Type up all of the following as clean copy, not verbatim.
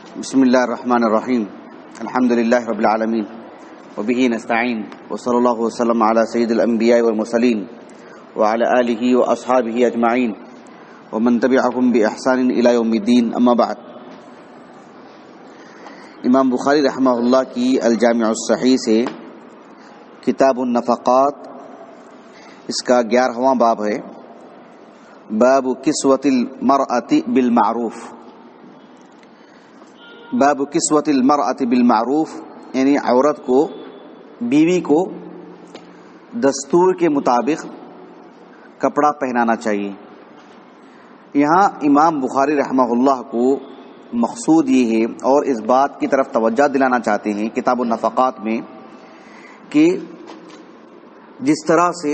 بسم اللہ الرحمن الرحیم الحمد للہ رب العالمین وبہ نستعین وصلی اللہ وسلم علی سید الانبیاء والمرسلین وعلی آلہ واصحابہ اجمعین ومن تبعہم باحسان الی یوم الدین، اما بعد۔ امام بخاری رحمہ اللہ کی الجامع الصحیح سے کتاب النفقات، اس کا 11واں باب ہے، باب کسوۃ المرأۃ بالمعروف۔ باب کسوۃ المرأۃ بالمعروف یعنی عورت کو، بیوی کو دستور کے مطابق کپڑا پہنانا چاہیے۔ یہاں امام بخاری رحمہ اللہ کو مقصود یہ ہے اور اس بات کی طرف توجہ دلانا چاہتے ہیں کتاب النفقات میں کہ جس طرح سے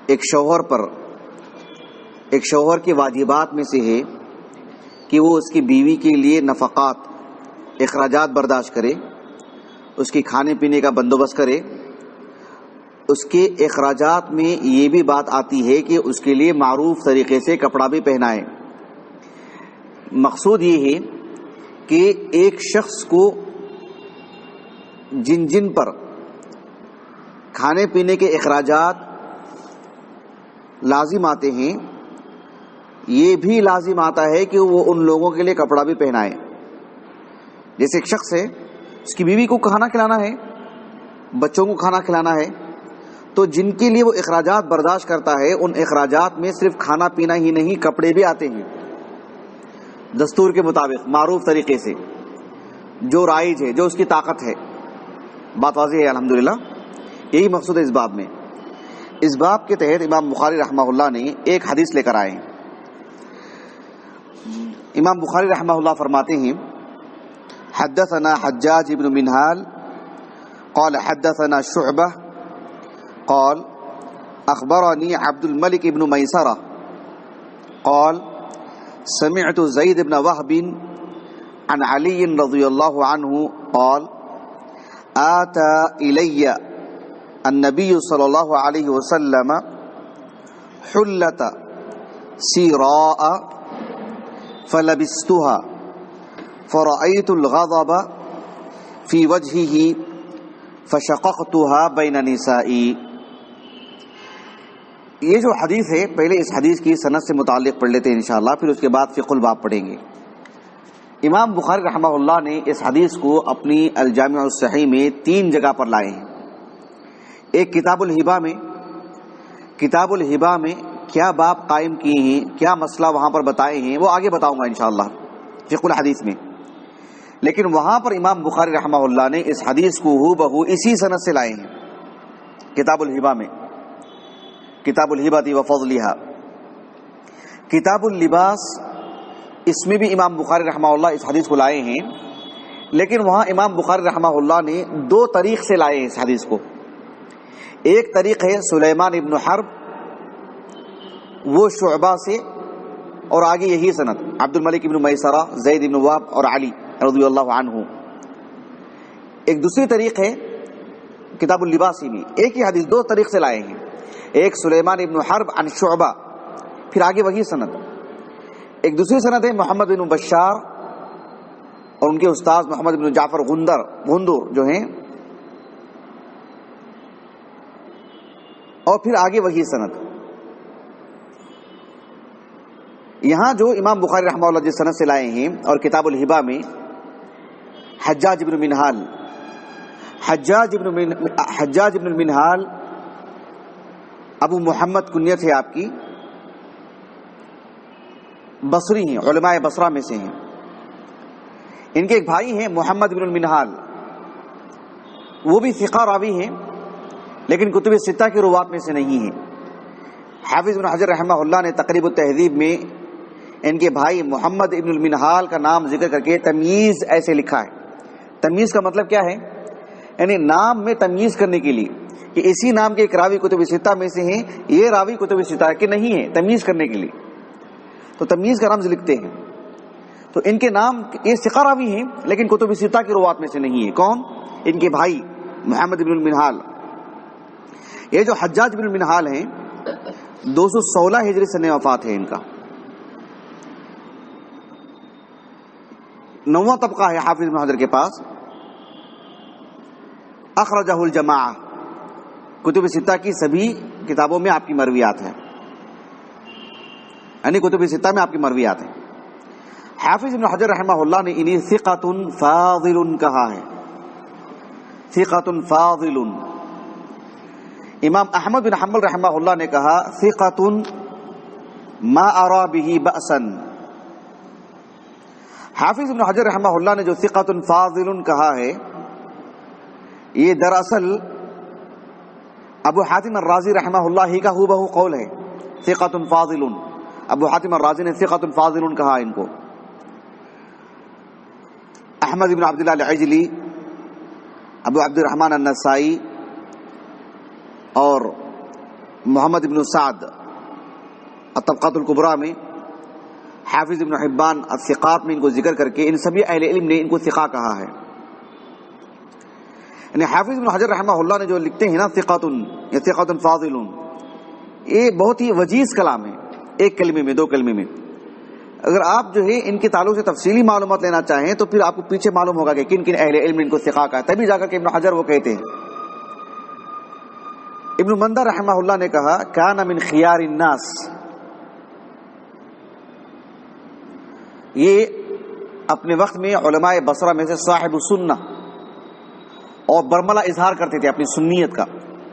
ایک شوہر کے واجبات میں سے ہے کہ وہ اس کی بیوی کے لیے نفقات، اخراجات برداشت کرے، اس کی کھانے پینے کا بندوبست کرے، اس کے اخراجات میں یہ بھی بات آتی ہے کہ اس کے لیے معروف طریقے سے کپڑا بھی پہنائے۔ مقصود یہ ہے کہ ایک شخص کو جن پر کھانے پینے کے اخراجات لازم آتے ہیں، یہ بھی لازم آتا ہے کہ وہ ان لوگوں کے لیے کپڑا بھی پہنائے۔ جیسے ایک شخص ہے، اس کی بیوی کو کھانا کھلانا ہے، بچوں کو کھانا کھلانا ہے، تو جن کے لیے وہ اخراجات برداشت کرتا ہے ان اخراجات میں صرف کھانا پینا ہی نہیں، کپڑے بھی آتے ہیں دستور کے مطابق، معروف طریقے سے، جو رائج ہے، جو اس کی طاقت ہے۔ بات واضح ہے الحمدللہ۔ یہی مقصود ہے اس باب میں۔ اس باب کے تحت امام بخاری رحمہ اللہ نے ایک حدیث لے کر آئے ہیں۔ امام بخاری رحمہ اللہ فرماتے ہیں، حدثنا حجاج بن منہال قال حدثنا شعبہ قال اخبرنی عبد الملک بن میسرہ قال سمعت زید بن وہب عن علی رضی اللہ عنہ قال آتى الی النبی صلی اللہ علیہ وسلم حلۃ سیراء فلبستها فرأيت الغضب في وجهه فشققتها بين نسائي۔ یہ جو حدیث ہے، پہلے اس حدیث کی سند سے متعلق پڑھ لیتے ہیں انشاءاللہ، پھر اس کے بعد فقہ الباب پڑھیں گے۔ امام بخاری رحمہ اللہ نے اس حدیث کو اپنی الجامع الصحیح میں 3 جگہ پر لائے ہیں۔ ایک کتاب الہبہ میں کیا باب قائم کیے ہیں، کیا مسئلہ وہاں پر بتائے ہیں، وہ آگے بتاؤں گا انشاءاللہ فقہ الحدیث میں۔ لیکن وہاں پر امام بخاری رحمہ اللہ نے اس حدیث کو ہو بہو اسی سند سے لائے ہیں کتاب الہبہ میں، کتاب الہبہ وفضلها۔ کتاب اللباس، اس میں بھی امام بخاری رحمہ اللہ اس حدیث کو لائے ہیں، لیکن وہاں امام بخاری رحمہ اللہ نے 2 طریق سے لائے ہیں اس حدیث کو۔ ایک طریق ہے سلیمان ابن حرب، وہ شعبہ سے، اور آگے یہی سند عبد الملک ابن میسرہ، زید ابن وہب اور علی رضی اللہ عنہ۔ ایک دوسری طریق ہے کتاب اللباسی میں، ایک ہی حدیث 2 طریق سے لائے ہیں۔ ایک سلیمان ابن حرب عن شعبہ، پھر آگے وہی سند۔ ایک دوسری سند ہے محمد بن بشار اور ان کے استاد محمد بن جعفر غندر جو ہیں، اور پھر آگے وہی سند۔ یہاں جو امام بخاری رحمہ اللہ جس سند سے لائے ہیں اور کتاب الہبہ میں، حجاج بن المنہال ابو محمد کنیت ہے آپ کی، بصری ہیں، علماء بصرہ میں سے ہیں۔ ان کے ایک بھائی ہیں محمد بن المنہال، وہ بھی ثقہ راوی ہیں لیکن کتب 6 کی روات میں سے نہیں ہیں۔ حافظ بن حجر رحمہ اللہ نے تقریب التہذیب میں ان کے بھائی محمد ابن المنہال کا نام ذکر کر کے تمییز ایسے لکھا ہے۔ تمییز کا مطلب کیا ہے؟ یعنی نام میں تمییز کرنے کے لیے کہ اسی نام کے ایک راوی کتب 6 میں سے ہیں، یہ راوی کتب 6 کے نہیں ہے، تمییز کرنے کے لیے تو تمییز کا رمز لکھتے ہیں۔ تو ان کے نام یہ ثقہ راوی ہیں لیکن کتب 6 کی روات میں سے نہیں ہے۔ کون؟ ان کے بھائی محمد ابن المنہال۔ یہ جو حجاج بن المنہال ہیں 216 ہجری سن وفات ہے ان کا. 9واں طبقہ ہے حافظ ابن حجر کے پاس، اخرجہ الجماعہ، کتب ستہ کی سبھی کتابوں میں آپ کی مرویات ہیں، یعنی کتب ستہ میں آپ کی مرویات ہیں۔ حافظ ابن حجر رحمہ اللہ نے انہیں ثقۃ فاضل کہا ہے، ثقۃ فاضل۔ امام احمد بن حنبل رحمہ اللہ نے کہا ثقۃ ما ارى به بأسا۔ حافظ ابن حجر رحمہ اللہ نے جو ثقۃ فاضل کہا ہے، یہ دراصل ابو حاتم الرازی رحمہ اللہ ہی کا ہو بہو قول ہے، ثقۃ فاضل۔ ابو حاتم الرازی نے ثقۃ فاضل کہا ان کو۔ احمد بن عبداللہ العجلی، ابو عبد الرحمن النسائی اور محمد بن سعد الطبقات الکبریٰ میں، حافظ ابن حبان الثقات میں ان کو ذکر کر کے ان سبھی اہل علم نے ان کو ثقہ کہا ہے۔ یعنی حافظ ابن حجر رحمہ اللہ نے جو لکھتے ہیں نا ثقۃ یا ثقۃ فاضل، یہ بہت ہی وجیز کلام ہے، ایک کلمے میں، دو کلمے میں۔ اگر آپ جو ہے ان کے تعلق سے تفصیلی معلومات لینا چاہیں تو پھر آپ کو پیچھے معلوم ہوگا کہ کن کن اہل علم نے ان کو ثقہ کہا، تبھی جا کر کے ابن حجر وہ کہتے ہیں۔ ابن مندہ رحمہ اللہ نے کہا کان من خیار الناس، یہ اپنے وقت میں علماء بصرہ میں سے صاحب السنہ اور برملا اظہار کرتے تھے اپنی سنیت کا،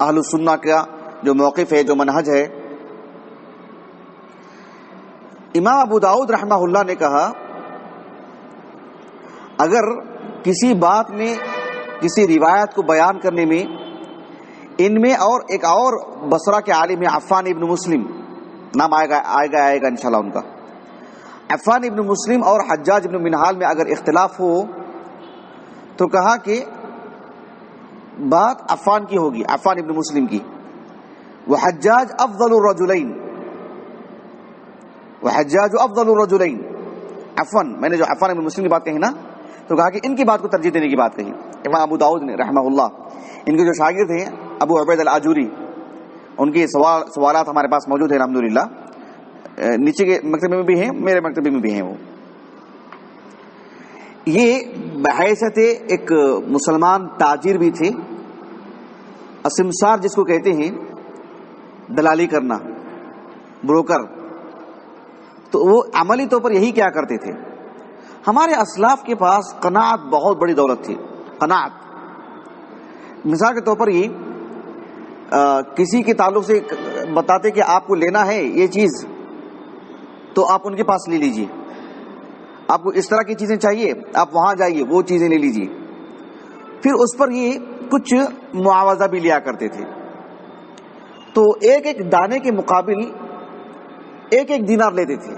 اہل السنہ کا جو موقف ہے، جو منہج ہے۔ امام ابو داؤد رحمہ اللہ نے کہا اگر کسی بات میں، کسی روایت کو بیان کرنے میں ان میں اور ایک اور بصرہ کے عالم عفان ابن مسلم، نام آئے گا انشاءاللہ ان کا، عفان ابن مسلم اور حجاج ابن منہال میں اگر اختلاف ہو تو کہا کہ بات عفان کی ہوگی، عفان ابن مسلم کی، وحجاج افضل الرجلین، وحجاج افضل الرجلین، عفان، میں نے جو عفان ابن مسلم کی بات کہی نا تو کہا کہ ان کی بات کو ترجیح دینے کی بات کہی امام ابو داؤد نے رحمہ اللہ۔ ان کے جو شاگرد ہیں ابو عبید العجوری، ان کی سوالات ہمارے پاس موجود ہیں الحمدللہ، نیچے کے مکتبے میں بھی ہیں، میرے مکتبے میں بھی ہیں۔ وہ یہ بحیثیت ایک مسلمان تاجر بھی تھے، اسمسار جس کو کہتے ہیں، دلالی کرنا، بروکر، تو وہ عملی طور پر یہی کیا کرتے تھے۔ ہمارے اسلاف کے پاس قناعت بہت بڑی دولت تھی، قناعت۔ مثال کے طور پر یہ کسی کے تعلق سے بتاتے کہ آپ کو لینا ہے یہ چیز تو آپ ان کے پاس لے لیجئے، آپ کو اس طرح کی چیزیں چاہیے آپ وہاں جائیے وہ چیزیں لے لیجئے، پھر اس پر یہ کچھ معاوضہ بھی لیا کرتے تھے۔ تو ایک ایک دانے کے مقابل ایک ایک دینار لیتے تھے،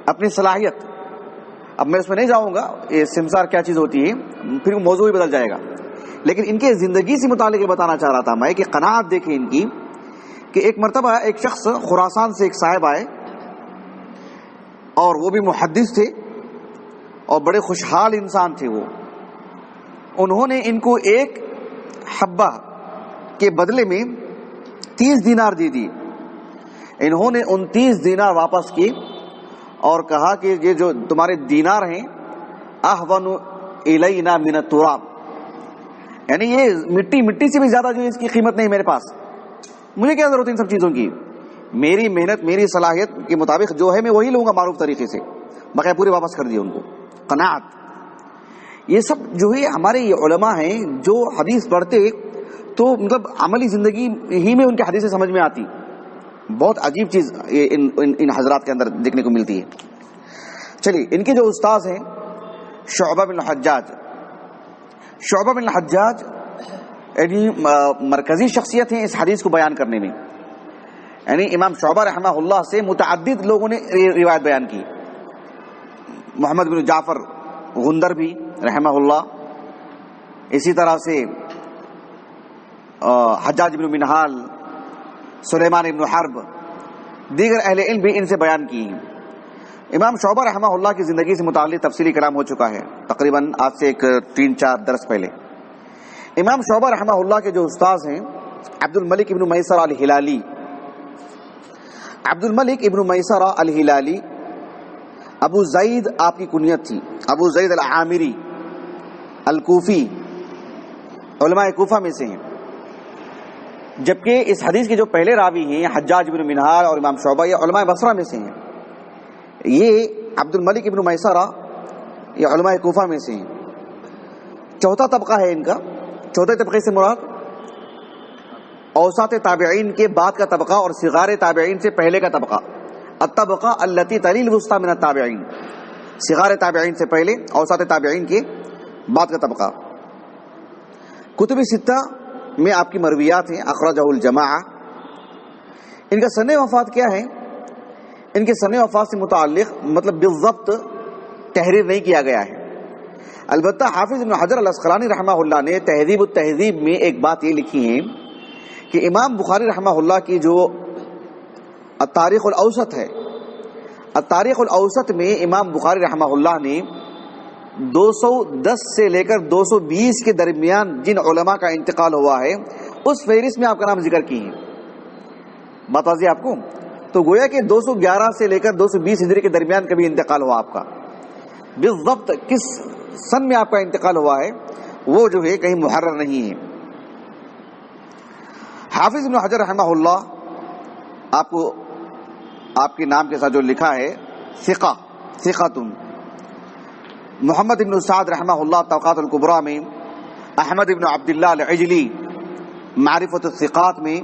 اپنی صلاحیت۔ اب میں اس میں نہیں جاؤں گا یہ سمسار کیا چیز ہوتی ہے، پھر وہ موضوع ہی بدل جائے گا، لیکن ان کے زندگی سے متعلق یہ بتانا چاہ رہا تھا میں کہ قناعت دیکھیں ان کی، کہ ایک مرتبہ ایک شخص خراسان سے ایک صاحب آئے اور وہ بھی محدث تھے اور بڑے خوشحال انسان تھے وہ۔ انہوں نے ان کو ایک حبہ کے بدلے میں 30 دینار دے دی۔ انہوں نے ان 30 دینار واپس کیے اور کہا کہ یہ جو تمہارے دینار ہیں احون الینا من التراب، یعنی یہ مٹی سے بھی زیادہ جو اس کی قیمت نہیں میرے پاس، مجھے کیا ضرورت ان سب چیزوں کی، میری محنت میری صلاحیت کے مطابق جو ہے میں وہی لوں گا معروف طریقے سے، بقیہ پورے واپس کر دیے ان کو۔ قناعت، یہ سب جو ہے ہمارے یہ علماء ہیں جو حدیث پڑھتے تو مطلب عملی زندگی ہی میں ان کے حدیثیں سمجھ میں آتی۔ بہت عجیب چیز ان حضرات کے اندر دیکھنے کو ملتی ہے۔ چلیے ان کے جو استاذ ہیں شعبہ بن الحجاج، شعبہ بن الحجاج یعنی مرکزی شخصیت ہیں اس حدیث کو بیان کرنے میں، یعنی امام شعبہ رحمہ اللہ سے متعدد لوگوں نے روایت بیان کی، محمد بن جعفر غندر بھی رحمہ اللہ، اسی طرح سے حجاج بن منہال، سلیمان بن حرب، دیگر اہل علم بھی ان سے بیان کی ہیں۔ امام شعبہ رحمہ اللہ کی زندگی سے متعلق تفصیلی کلام ہو چکا ہے تقریباً آج سے ایک 3-4 درس پہلے۔ امام شعبہ رحمہ اللہ کے جو استاذ ہیں عبد الملک ابن میسرہ الہلالی، عبد الملک ابن میسرہ الہلالی ابو زید آپ کی کنیت تھی، ابو زید العامری الکوفی، علماء کوفہ میں سے ہیں، جبکہ اس حدیث کے جو پہلے راوی ہیں حجاج بن منہال اور امام شعبہ یہ علماء بصرہ میں سے ہیں، یہ عبد الملک ابن میسرہ یہ علماء کوفہ میں سے ہیں۔ چوتھا طبقہ ہے ان کا، چوتھے طبقے سے مراد اوساط تابعین کے بعد کا طبقہ اور صغار تابعین سے پہلے کا طبقہ، الطبقہ التی تلی الوسطی من التابعین، صغار تابعین سے پہلے اوساط تابعین کے بعد کا طبقہ۔ کتب ستہ میں آپ کی مرویات ہیں، اخرجہ الجماعہ۔ ان کا سن وفات کیا ہے؟ ان کے سن وفات سے متعلق مطلب بالضبط تحریر نہیں کیا گیا ہے، البتہ حافظ ابن حجر العسقلانی رحمہ اللہ نے تہذیب التہذیب میں ایک بات یہ لکھی ہے کہ امام بخاری رحمہ اللہ کی جو التاریخ الاوسط ہے، التاریخ الاوسط میں امام بخاری رحمہ اللہ نے 210 سے لے کر 220 کے درمیان جن علماء کا انتقال ہوا ہے اس فہرست میں آپ کا نام ذکر کی ہے۔ بات واضح آپ کو؟ تو گویا کہ 211 سے لے کر 220 ہجری کے درمیان کبھی انتقال ہوا آپ کا، بالضبط کس سن میں آپ کا انتقال ہوا ہے وہ جو ہے کہیں محرر نہیں ہے۔ حافظ ابن حجر رحمہ اللہ آپ کو آپ کے نام کے ساتھ جو لکھا ہے ثقہ، ثقۃ۔ محمد ابن سعد رحمہ اللہ طبقات الکبریٰ میں، احمد ابن عبداللہ العجلی معرفت الثقات میں،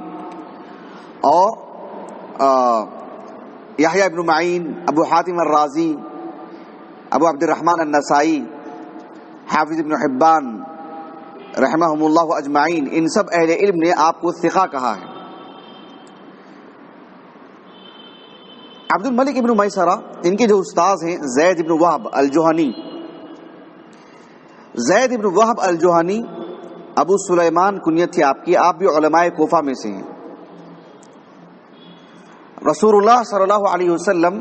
اور یحییٰ ابن معین، ابو حاتم الرازی، ابو عبد الرحمن النسائی، حافظ ابن حبان رحمہم اللہ اجمعین، ان سب اہل علم نے آپ کو ثقہ کہا ہے۔ عبد الملک ابن میسرہ ان کے جو استاذ ہیں زید ابن وہب الجہنی، زید ابن وہب الجہنی ابو سلیمان کنیت تھی آپ کی، آپ بھی علماء کوفہ میں سے ہیں۔ رسول اللہ صلی اللہ علیہ وسلم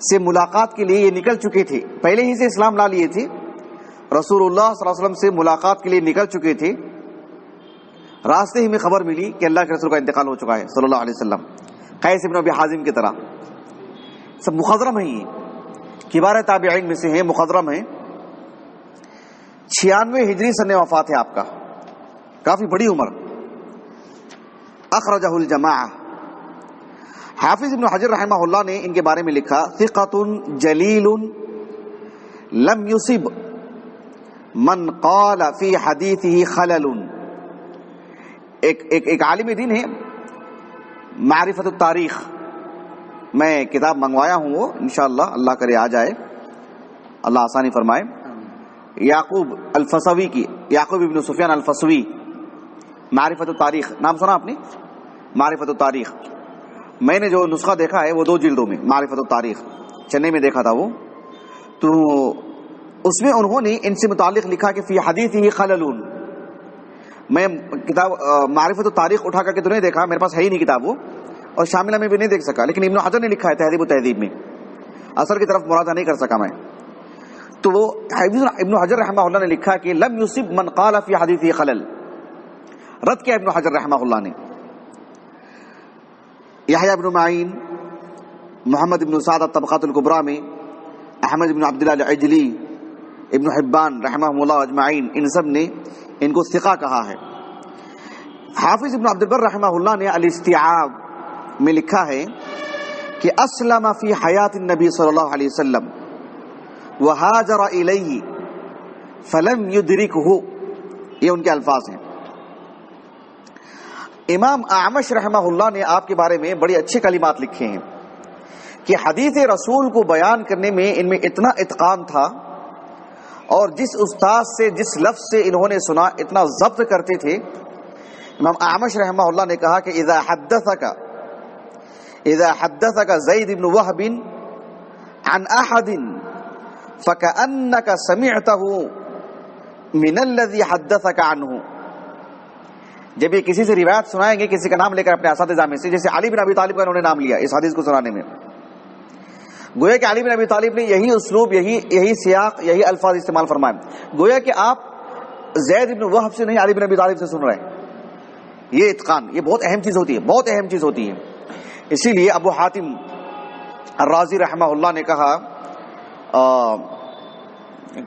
سے ملاقات کے لیے یہ نکل چکے تھے، پہلے ہی سے اسلام لا لیے تھے، رسول اللہ صلی اللہ علیہ وسلم سے ملاقات کے لیے نکل چکے تھے، راستے ہی میں خبر ملی کہ اللہ کے رسول کا انتقال ہو چکا ہے صلی اللہ علیہ وسلم، قیس ابن ابی حازم کی طرح۔ سب مخضرم ہیں، یہ کبار تابعین میں سے ہیں، مخضرم ہیں۔ 96 ہجری سن وفات ہے آپ کا، کافی بڑی عمر۔ اخرجہ الجماعہ۔ حافظ ابن حجر رحمہ اللہ نے ان کے بارے میں لکھا ثقۃ جلیل لم یصب من قال فی حدیثہ خلل۔ ایک عالم دین ہے، معرفت التاریخ، میں کتاب منگوایا ہوں، وہ انشاءاللہ اللہ کرے آ جائے، اللہ آسانی فرمائے، یعقوب الفسوی کی، یعقوب ابن سفیان الفسوی، معرفت التاریخ، نام سنا آپ نے؟ معرفت التاریخ، میں نے جو نسخہ دیکھا ہے وہ 2 جلدوں میں، معرفت التاریخ، چنئی میں دیکھا تھا وہ، تو اس میں انہوں نے ان سے متعلق لکھا کہ فی حدیثہ خلل۔ میں کتاب معرفت التاریخ اٹھا کر کے تو نہیں دیکھا، میرے پاس ہے ہی نہیں کتاب وہ، اور شاملہ میں بھی نہیں دیکھ سکا، لیکن ابن حجر نے لکھا ہے تہذیب و تہذیب میں، اثر کی طرف مراجعہ نہیں کر سکا میں، تو وہ ابن حجر رحمہ اللہ نے لکھا کہ لم یصب من قال فی حدیثہ خلل، رد کیا ابن حجر رحمہ اللہ نے۔ یحییٰ ابن معین، محمد ابن سعد طبقات الکبریٰ میں، احمد ابن عبداللہ العجلی، ابن حبان رحمہم اللہ اجمعین، ان سب نے ان کو ثقہ کہا ہے۔ حافظ ابن عبد البر رحمہ اللہ نے الاستیعاب میں لکھا ہے کہ اسلم فی حیات النبی صلی اللہ علیہ وسلم وہاجر الیہ فلم یدرکہ، یہ ان کے الفاظ ہیں۔ امام اعمش رحمہ اللہ نے آپ کے بارے میں بڑے اچھے کلمات لکھے ہیں کہ حدیث رسول کو بیان کرنے میں ان میں اتنا اتقان تھا، اور جس استاد سے جس لفظ سے انہوں نے سنا اتنا ضبط کرتے تھے۔ امام اعمش رحمہ اللہ نے کہا کہ اذا حدثك زید بن وہب عن احد فكأنك سمعته من الذي حدثك عنه، جب یہ کسی سے روایت سنائیں گے کسی کا نام لے کر اپنے اساتذہ میں سے، جیسے علی بن ابی طالب کا انہوں نے نام لیا اس حدیث کو سنانے میں، گویا کہ علی بن ابی طالب نے یہی اسلوب، یہی سیاق، یہی الفاظ استعمال فرمائے، گویا کہ آپ زید بن وہب سے نہیں علی بن ابی طالب سے سن رہے ہیں۔ یہ اتقان، یہ بہت اہم چیز ہوتی ہے، بہت اہم چیز ہوتی ہے۔ اسی لیے ابو حاتم الرازی رحمہ اللہ نے کہا،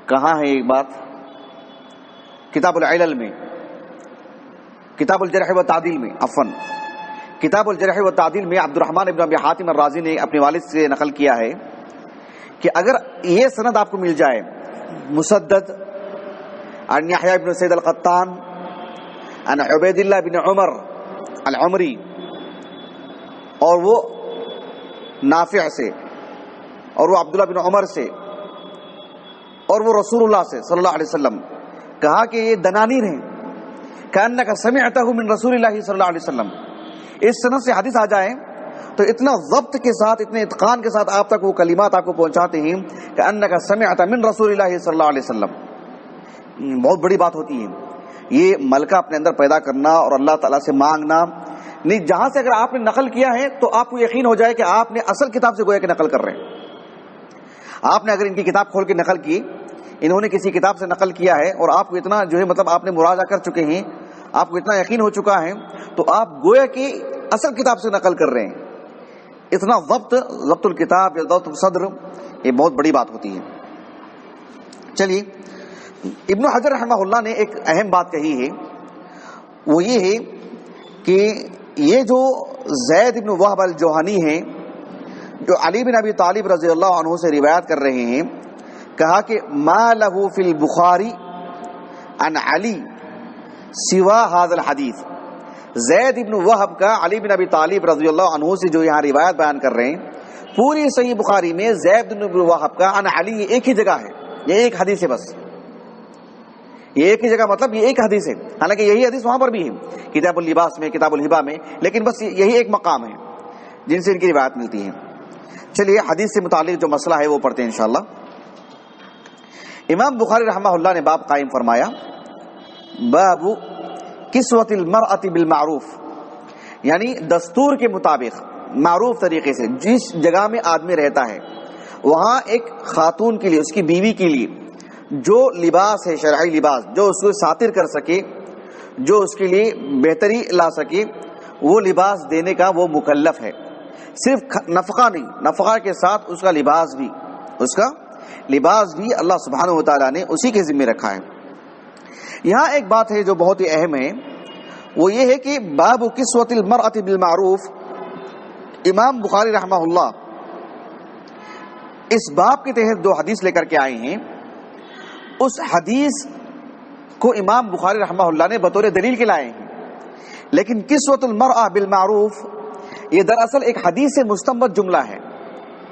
کہاں ہے ایک بات، کتاب العلل میں، کتاب الجرح و تعدیل میں، عفوا کتاب الجرح و تعدیل میں عبد الرحمن ابن ابی حاتم الرازی نے اپنے والد سے نقل کیا ہے کہ اگر یہ سند آپ کو مل جائے، مسدد عن یحییٰ بن سید القطان عن عبید اللہ بن عمر العمری، اور وہ نافع سے، اور وہ عبداللہ بن عمر سے، اور وہ رسول اللہ سے صلی اللہ علیہ وسلم، کہا کہ یہ دنانیر ہیں، کأنک سمعتہ من رسول اللہ صلی اللہ علیہ وسلم، اس سند سے حدیث آ جائے تو اتنا ضبط کے ساتھ، اتنے اتقان کے ساتھ آپ تک وہ کلمات آپ کو پہنچاتے ہیں کأنک سمعتہ من رسول اللہ صلی اللہ علیہ وسلم. بہت بڑی بات ہوتی ہے یہ ملکہ اپنے اندر پیدا کرنا اور اللہ تعالیٰ سے مانگنا. نہیں، جہاں سے اگر آپ نے نقل کیا ہے تو آپ کو یقین ہو جائے کہ آپ نے اصل کتاب سے گویا کہ نقل کر رہے ہیں. آپ نے اگر ان کی کتاب کھول کے نقل کی، انہوں نے کسی کتاب سے نقل کیا ہے اور آپ کو اتنا جو ہے مطلب آپ نے مراجعہ کر چکے ہیں، آپ کو اتنا یقین ہو چکا ہے، تو آپ گویا کہ اصل کتاب سے نقل کر رہے ہیں. اتنا ضبط الکتاب یا ضبط الصدر، یہ بہت بڑی بات ہوتی ہے. چلیے، ابن حجر رحمہ اللہ نے ایک اہم بات کہی ہے، وہ یہ ہے کہ یہ جو زید بن وہب الجوہنی ہیں جو علی بن ابی طالب رضی اللہ عنہ سے روایت کر رہے ہیں، کہا کہ ما لہ فی البخاری عن علی سوا ھذا الحدیث. زید بن وہب کا علی بن ابی طالب رضی اللہ عنہ سے جو یہاں روایت بیان کر رہے ہیں، پوری صحیح بخاری میں زید بن وہب کا عن علی ایک ہی جگہ ہے، یہ ایک حدیث ہے بس. یہ ایک ہی جگہ، مطلب یہ ایک حدیث ہے، حالانکہ یہی حدیث وہاں پر بھی ہے کتاب اللباس میں، کتاب الہبا میں، لیکن بس یہی ایک مقام ہے جن سے ان کی روایت ملتی ہے. چلیے، حدیث سے متعلق جو مسئلہ ہے وہ پڑھتے ہیں انشاءاللہ. امام بخاری رحمہ اللہ نے باب قائم فرمایا، باب کسوۃ المرأۃ بالمعروف، یعنی دستور کے مطابق معروف طریقے سے جس جگہ میں آدمی رہتا ہے وہاں ایک خاتون کے لیے، اس کی بیوی کے لیے جو لباس ہے، شرعی لباس جو اس کو ساتر کر سکے، جو اس کے لیے بہتری لا سکے، وہ لباس دینے کا وہ مکلف ہے. صرف نفقہ نہیں، نفقہ کے ساتھ اس کا لباس بھی، اس کا لباس بھی اللہ سبحانہ و تعالیٰ نے اسی کے ذمہ رکھا ہے. یہاں ایک بات ہے جو بہت ہی اہم ہے، وہ یہ ہے کہ باب کسوۃ المرأۃ بالمعروف. امام بخاری رحمہ اللہ اس باب کے تحت دو حدیث لے کر کے آئے ہیں. اس حدیث کو امام بخاری رحمہ اللہ نے بطور دلیل کے لائے ہیں، لیکن کسوۃ المرأۃ بالمعروف یہ دراصل ایک حدیث سے مستنبط جملہ ہے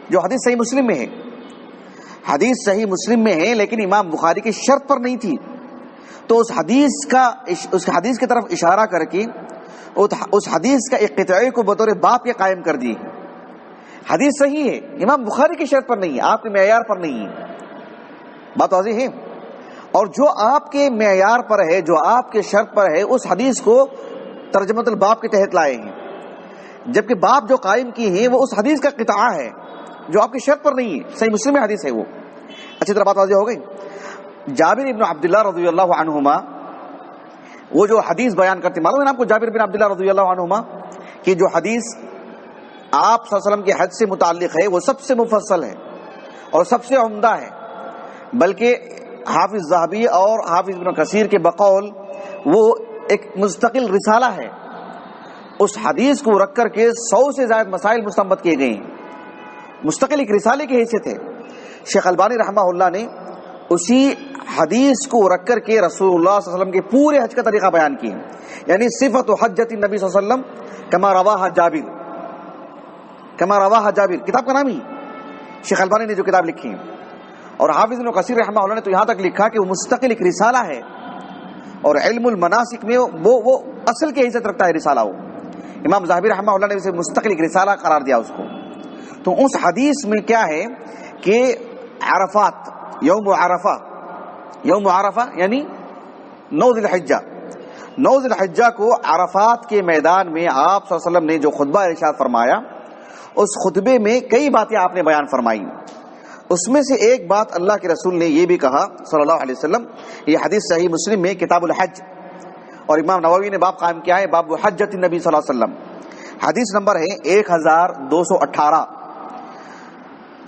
جو حدیث صحیح مسلم میں ہے. حدیث صحیح مسلم میں ہے لیکن امام بخاری کی شرط پر نہیں تھی، تو اس حدیث کی طرف اشارہ کر کے اس حدیث کا ایک قطعے کو بطور باب کے قائم کر دی. حدیث صحیح ہے، امام بخاری کی شرط پر نہیں ہے، آپ کے معیار پر نہیں ہے. بات واضح ہے؟ اور جو آپ کے معیار پر ہے، جو آپ کے شرط پر ہے، اس حدیث کو ترجمۃ الباب کے تحت لائے ہیں، جبکہ باب جو قائم کی ہیں وہ اس حدیث کا قطعہ ہے جو آپ کی شرط پر نہیں ہے. صحیح مسلم میں حدیث ہے وہ. اچھی طرح بات واضح ہو گئی. جابر بن عبداللہ رضی اللہ عنہما وہ جو حدیث بیان کرتے، معلوم ہے نا آپ کو جابر بن عبداللہ رضی اللہ عنہما کہ جو حدیث آپ صلی اللہ علیہ وسلم کے حج سے متعلق ہے وہ سب سے مفصل ہے اور سب سے عمدہ ہے، بلکہ حافظ ذہبی اور حافظ ابن کثیر کے بقول وہ ایک مستقل رسالہ ہے. اس حدیث کو رکھ کر کے 100 سے زائد مسائل مستنبط کیے گئے ہیں، مستقل ایک رسالے کی حیثیت ہے. شیخ البانی رحمہ اللہ نے اسی حدیث کو رکھ کر کے رسول اللہ صلی اللہ علیہ وسلم کے پورے حج کا طریقہ بیان کیا، یعنی صفت حجت النبی صلی اللہ علیہ وسلم کما رواہ جابر، کما رواہ جابر کتاب کا نام ہی شیخ البانی نے جو کتاب لکھی ہے. اور حافظ ابن کثیر رحمہ اللہ نے تو یہاں تک لکھا کہ وہ مستقل ایک رسالہ ہے، اور علم المناسک میں وہ اصل کی حیثیت رکھتا ہے رسالہ. وہ امام ذہبی رحمہ اللہ نے اسے مستقل ایک رسالہ قرار دیا اس کو. تو اس حدیث میں کیا ہے کہ عرفات، یوم عرفہ یعنی 9 ذی الحجہ، 9 ذی الحجہ کو عرفات کے میدان میں آپ صلی اللہ علیہ وسلم نے جو خطبہ ارشاد فرمایا، اس خطبے میں کئی باتیں آپ نے بیان فرمائی. اس میں سے ایک بات اللہ کے رسول نے یہ بھی کہا صلی اللہ علیہ وسلم، یہ حدیث صحیح مسلم میں کتاب الحج، اور امام نووی نے باب قائم کیا ہے باب حجت النبی صلی اللہ علیہ وسلم. حدیث نمبر ہے 1218.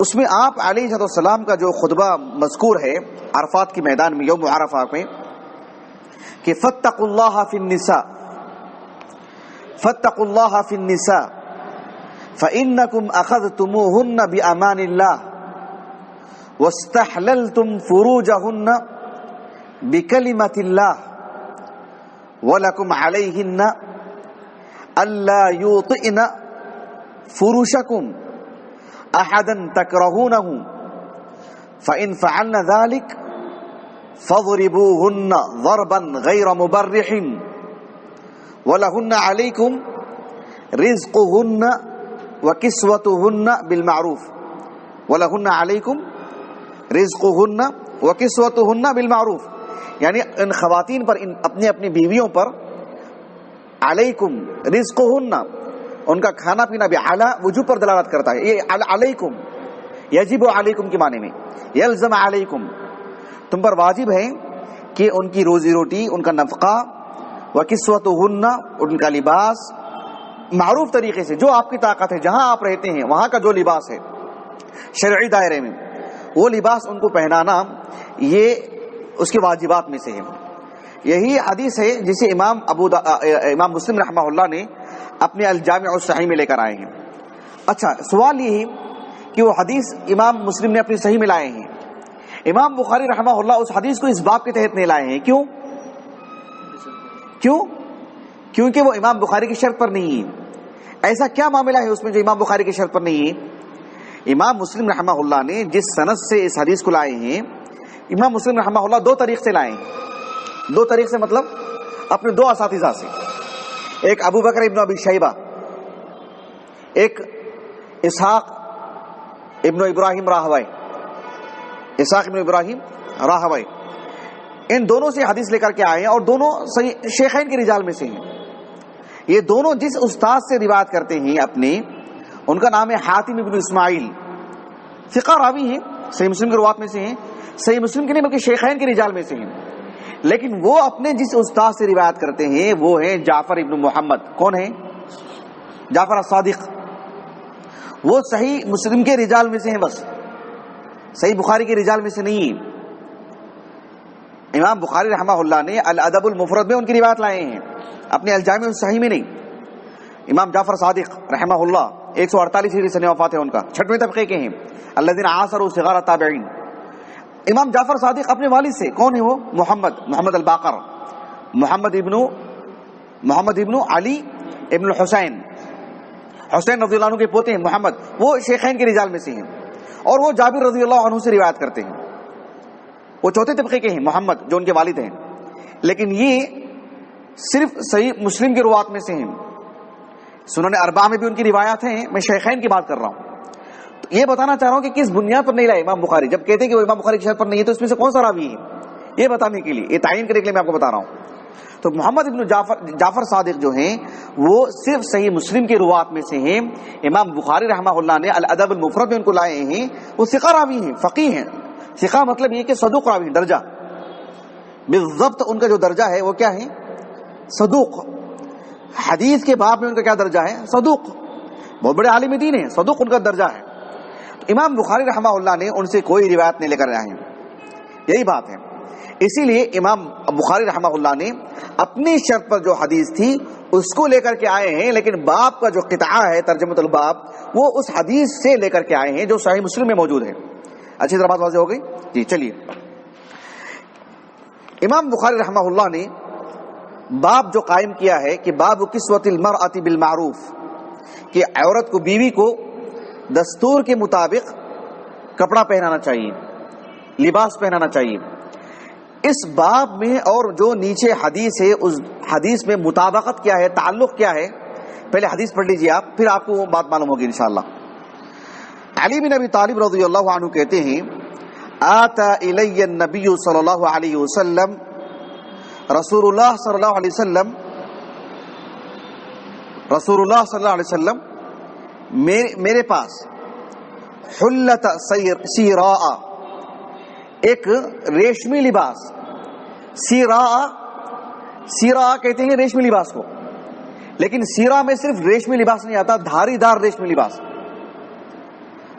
اس میں آپ علیہ السلام کا جو خطبہ مذکور ہے عرفات کے میدان میں یوم عرفہ میں کہ فاتقوا اللہ فی النساء فاتقوا اللہ فی النساء فإنکم اخذتموہن بامان اللہ واستحللتم فروجہن بکلمۃ اللہ وَلَكُمْ عَلَيْهِنَّ أَلَّا يُوطِئْنَ فُرُوشَكُمْ أَحَدًا تَكْرَهُونَهُ فَإِنْ فَعَلْنَ ذَلِكَ فَاضْرِبُوهُنَّ ضَرْبًا غَيْرَ مُبَرِّحٍ وَلَهُنَّ عَلَيْكُمْ رِزْقُهُنَّ وَكِسْوَتُهُنَّ بِالْمَعْرُوفِ وَلَهُنَّ عَلَيْكُمْ رِزْقُهُنَّ وَكِسْوَتُهُنَّ بِالْمَعْرُوفِ، یعنی ان خواتین پر، اپنی اپنی بیویوں پر علیکم رزقہن، ان کا کھانا پینا بھی اعلیٰ وجوب پر دلالت کرتا ہے. یہ علیکم یجب علیکم کے معنی میں، یلزم علیکم، تم پر واجب ہے کہ ان کی روزی روٹی، ان کا نفقہ، وکسوتہن، ان کا لباس، معروف طریقے سے، جو آپ کی طاقت ہے، جہاں آپ رہتے ہیں وہاں کا جو لباس ہے شرعی دائرے میں، وہ لباس ان کو پہنانا یہ اس کے واجبات میں سے ہے. یہی حدیث ہے جسے امام مسلم رحمہ اللہ نے اپنے الجامع الصحیح میں لے کر آئے ہیں. اچھا، سوال یہ ہے کہ وہ حدیث امام مسلم نے اپنی صحیح میں لائے ہیں، امام بخاری رحمہ اللہ اس حدیث کو اس باب کے تحت نہیں لائے ہیں. کیوں؟ کیونکہ وہ امام بخاری کی شرط پر نہیں ہے. ایسا کیا معاملہ ہے اس میں جو امام بخاری کی شرط پر نہیں ہے؟ امام مسلم رحمہ اللہ نے جس سند سے اس حدیث کو لائے ہیں، امام مسلم رحمہ اللہ دو طریق سے لائے ہیں. دو طریق سے مطلب اپنے دو اساتذہ سے، ایک ابو بکر ابن ابی شیبہ، ایک اسحاق ابن ابراہیم راہوی، اسحاق ابن ابراہیم راہوی، ان دونوں سے حدیث لے کر کے آئے ہیں اور دونوں صحیح شیخین کے رجال میں سے ہیں. یہ دونوں جس استاد سے روایت کرتے ہیں اپنے، ان کا نام ہے حاتم ابن اسماعیل، ثقہ راوی ہیں، صحیح مسلم کی روایت میں سے ہیں، صحیح مسلم کے نہیں بلکہ شیخین کے رجال میں سے ہیں. لیکن وہ اپنے جس استاد سے روایت کرتے ہیں وہ ہیں جعفر ابن محمد. کون ہیں؟ جعفر الصادق. وہ صحیح مسلم کے رجال میں سے ہیں، بس صحیح بخاری کے رجال میں سے نہیں ہیں. امام بخاری رحمہ اللہ نے الادب المفرد میں ان کی روایت لائے ہیں، اپنے الجامع الصحیح میں نہیں. امام جعفر صادق رحمہ اللہ 148 ہجری سنہ وفات ہے ان کا، 6ویں طبقے کے ہیں، الذین عاصروا صغار التابعین. امام جعفر صادق اپنے والد سے، کون ہے وہ؟ محمد الباقر، محمد ابن علی ابن حسین رضی اللہ عنہ کے پوتے ہیں محمد، وہ شیخین کے رجال میں سے ہیں، اور وہ جابر رضی اللہ عنہ سے روایت کرتے ہیں. وہ 4تھے طبقے کے ہیں محمد جو ان کے والد ہیں، لیکن یہ صرف صحیح مسلم کی روایت میں سے ہیں. سنن اربعہ میں بھی ان کی روایات ہیں، میں شیخین کی بات کر رہا ہوں. تو یہ بتانا چاہ رہا ہوں کہ کس بنیاد پر نہیں لائے امام بخاری. جب کہتے ہیں کہ وہ امام بخاری کی شرط پر نہیں ہے تو اس میں سے کون سا راوی ہے، یہ بتانے کے لیے، یہ تعین کرنے کے لیے میں آپ کو بتا رہا ہوں. تو محمد ابن جعفر صادق جو ہیں وہ صرف صحیح مسلم کی روایت میں سے ہیں. امام بخاری رحمہ اللہ نے الادب المفرد میں ان کو لائے ہیں. وہ ثقہ راوی ہیں، فقیہ ہیں. ثقہ مطلب یہ کہ صدوق راوی، درجہ بالضبط ان کا جو درجہ ہے وہ کیا ہے؟ صدوق. حدیث کے باب میں ان کا کیا درجہ ہے؟ صدوق. بہت بڑے عالم دین ہیں، صدوق ان کا درجہ ہے. تو امام بخاری رحمہ اللہ نے ان سے کوئی روایت نہیں لے کر آئے ہیں. یہی بات ہے. اسی لیے امام بخاری رحمہ اللہ نے اپنی شرط پر جو حدیث تھی اس کو لے کر کے آئے ہیں، لیکن باب کا جو قطعہ ہے ترجمۃ الباب وہ اس حدیث سے لے کر کے آئے ہیں جو صحیح مسلم میں موجود ہے. اچھی طرح بات واضح ہو گئی؟ جی چلیے. امام بخاری رحمہ اللہ نے باب جو قائم کیا ہے کہ باب کسوۃ المرأۃ بالمعروف، کہ عورت کو، بیوی کو دستور کے مطابق کپڑا پہنانا چاہیے، لباس پہنانا چاہیے. اس باب میں اور جو نیچے حدیث ہے اس حدیث میں مطابقت کیا ہے، تعلق کیا ہے، پہلے حدیث پڑھ لیجیے آپ، پھر آپ کو وہ بات معلوم ہوگی انشاءاللہ. علی بن ابی طالب رضی اللہ عنہ کہتے ہیں آتا الی النبی صلی اللہ علیہ وسلم، رسول اللہ صلی اللہ علیہ وسلم میرے پاس حلت سیراء، ایک ریشمی لباس. سیراء کہتے ہیں ریشمی لباس کو، لیکن سیرا میں صرف ریشمی لباس نہیں آتا، دھاری دار ریشمی لباس.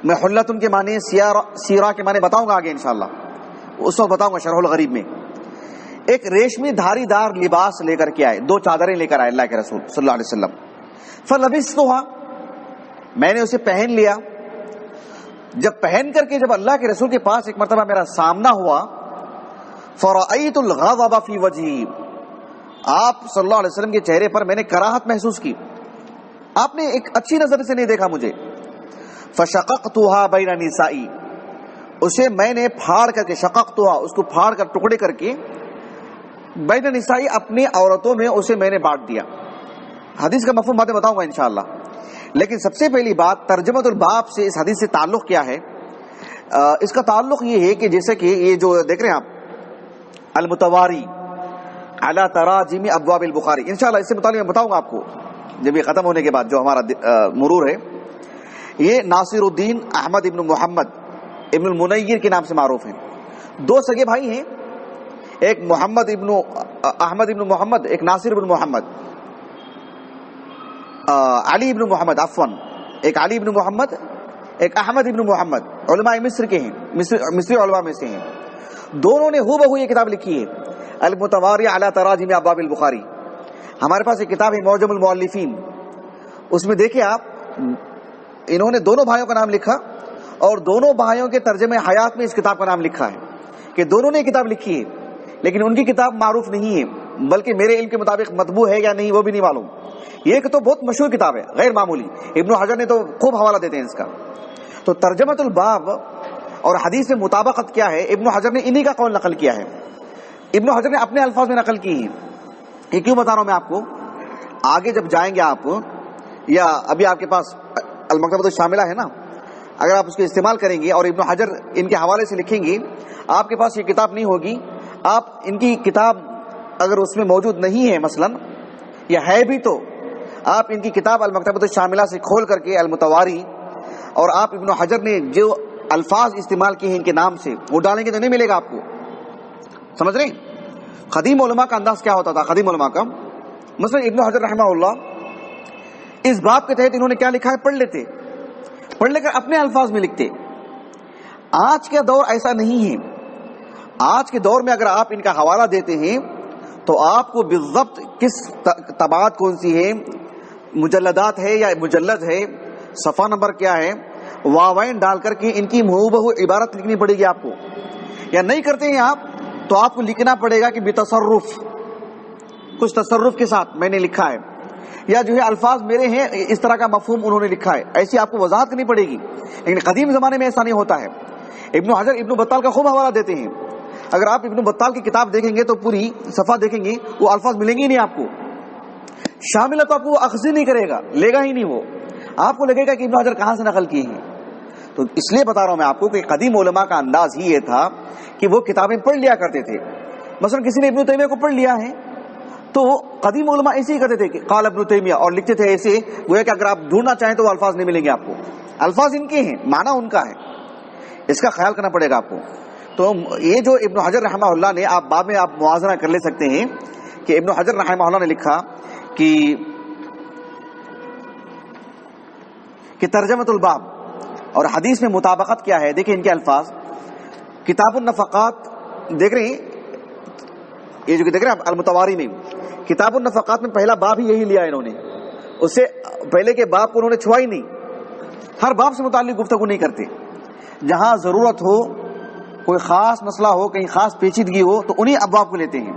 میں حلتن کے معنی سیرا کے معنی بتاؤں گا آگے انشاءاللہ، اس وقت بتاؤں گا شرح الغریب میں۔ ایک ریشمی دھاری دار لباس لے کر کے آئے، 2 چادریں لے کر آئے اللہ کے رسول صلی اللہ علیہ وسلم۔ فلبستھا، میں نے اسے پہن لیا۔ جب پہن کر کے جب اللہ کے رسول کے پاس ایک مرتبہ میرا سامنا ہوا، فرأیت الغضب فی وجہی، آپ صلی اللہ علیہ وسلم کے چہرے پر میں نے کراہت محسوس کی، آپ نے ایک اچھی نظر سے نہیں دیکھا مجھے۔ فشققتها بین نسائی، اسے میں نے پھاڑ کر کے، شققتها اس کو پھاڑ کر ٹکڑے کر کے، بین نسائی اپنی عورتوں میں اسے میں نے بانٹ دیا۔ حدیث کا مفہوم باتیں بتاؤں گا انشاءاللہ، لیکن سب سے پہلی بات ترجمۃ الباب سے اس حدیث سے تعلق کیا ہے؟ اس کا تعلق یہ ہے کہ جیسے کہ یہ جو دیکھ رہے ہیں آپ المتواری علی تراجم ابواب البخاری، انشاءاللہ اس سے متعلق میں بتاؤں گا آپ کو جب یہ ختم ہونے کے بعد جو ہمارا مرور ہے۔ یہ ناصر الدین احمد ابن محمد ابن المنیر کے نام سے معروف ہیں، 2 سگے بھائی ہیں، ایک محمد ابن احمد ابن محمد، ایک ناصر ابن محمد، علی ابن محمد عفواً، ایک علی ابن محمد، ایک احمد ابن محمد، علماء مصر کے ہیں، مصری علماء میں سے ہیں۔ دونوں نے ہو بہو یہ کتاب لکھی ہے المتواری علی تراجم ابواب البخاری۔ ہمارے پاس ایک کتاب ہے معجم المؤلفین، اس میں دیکھیں آپ، انہوں نے دونوں بھائیوں کا نام لکھا اور دونوں بھائیوں کے ترجمہ حیات میں اس کتاب کا نام لکھا ہے کہ دونوں نے کتاب لکھی ہے، لیکن ان کی کتاب معروف نہیں ہے، بلکہ میرے علم کے مطابق مطبوع ہے یا نہیں وہ بھی نہیں معلوم۔ یہ تو بہت مشہور کتاب ہے، غیر معمولی، ابن حجر نے تو خوب حوالہ دیتے ہیں اس کا۔ تو ترجمۃ الباب اور حدیث میں مطابقت کیا ہے، ابن حجر نے انہی کا قول نقل کیا ہے، ابن حجر نے اپنے الفاظ میں نقل کی ہیں۔ یہ کیوں بتا رہا ہوں میں آپ کو، آگے جب جائیں گے آپ، یا ابھی آپ کے پاس المکتبۃ الشاملہ ہے نا، اگر آپ اس کو استعمال کریں گے اور ابن حجر ان کے حوالے سے لکھیں گے، آپ کے پاس یہ کتاب نہیں ہوگی، آپ ان کی کتاب اگر اس میں موجود نہیں ہے مثلا، یا ہے بھی تو آپ ان کی کتاب المکتبۃ الشاملہ سے کھول کر کے المتواری، اور آپ ابن حجر نے جو الفاظ استعمال کیے ہیں ان کے نام سے وہ ڈالیں گے تو نہیں ملے گا آپ کو، سمجھ رہے ہیں؟ قدیم علماء کا انداز کیا ہوتا تھا، قدیم علماء کا، مثلا ابن حجر رحمہ اللہ اس باب کے تحت انہوں نے کیا لکھا ہے پڑھ لیتے، پڑھ لے کر اپنے الفاظ میں لکھتے۔ آج کا دور ایسا نہیں ہے، آج کے دور میں اگر آپ ان کا حوالہ دیتے ہیں تو آپ کو بالضبط کس طباعت کون سی ہے، مجلدات ہے یا مجلد ہے، صفحہ نمبر کیا ہے، واوین ڈال کر کے ان کی ہو عبارت لکھنی پڑے گی آپ کو، یا نہیں کرتے ہیں آپ تو آپ کو لکھنا پڑے گا کہ بتصرف، کچھ تصرف کے ساتھ میں نے لکھا ہے، یا جو ہے الفاظ میرے ہیں اس طرح کا مفہوم انہوں نے لکھا ہے، ایسی آپ کو وضاحت کرنی پڑے گی۔ لیکن قدیم زمانے میں ایسا نہیں ہوتا ہے۔ ابن حجر ابن بطال کا خوب حوالہ دیتے ہیں، اگر آپ ابن بطال کی کتاب دیکھیں گے تو پوری صفحہ دیکھیں گے وہ الفاظ ملیں گے نہیں آپ کو، شامل ہے تو آپ کو وہ اخذ نہیں کرے گا، لے گا ہی نہیں، وہ آپ کو لگے گا کہ ابن حجر کہاں سے نقل کیے ہیں۔ تو اس لیے بتا رہا ہوں میں آپ کو کہ قدیم علماء کا انداز ہی یہ تھا کہ وہ کتابیں پڑھ لیا کرتے تھے۔ مثلا کسی نے ابن تیمیہ کو پڑھ لیا ہے تو قدیم علماء ایسے ہی کرتے تھے کہ قال ابن تیمیہ، اور لکھتے تھے ایسے، گویا کہ اگر آپ ڈھونڈنا چاہیں تو وہ الفاظ نہیں ملیں گے آپ کو، الفاظ ان کے ہیں، معنی ان کا ہے، اس کا خیال کرنا پڑے گا آپ کو۔ تو یہ جو ابن حجر رحمہ اللہ نے، آپ بعد میں آپ موازنہ کر لے سکتے ہیں کہ ابن حجر رحمہ اللہ نے لکھا کہ ترجمۃ الباب اور حدیث میں مطابقت کیا ہے، دیکھیں ان کے الفاظ، کتاب النفقات دیکھ رہے ہیں، یہ جو دیکھ رہے ہیں المتواری میں، کتاب النفقات میں پہلا باب ہی یہی لیا انہوں نے، اس سے پہلے کے باب کو انہوں نے چھوا ہی نہیں، ہر باب سے متعلق گفتگو نہیں کرتے، جہاں ضرورت ہو، کوئی خاص مسئلہ ہو، کہیں خاص پیچیدگی ہو تو انہی ابواب کو لیتے ہیں،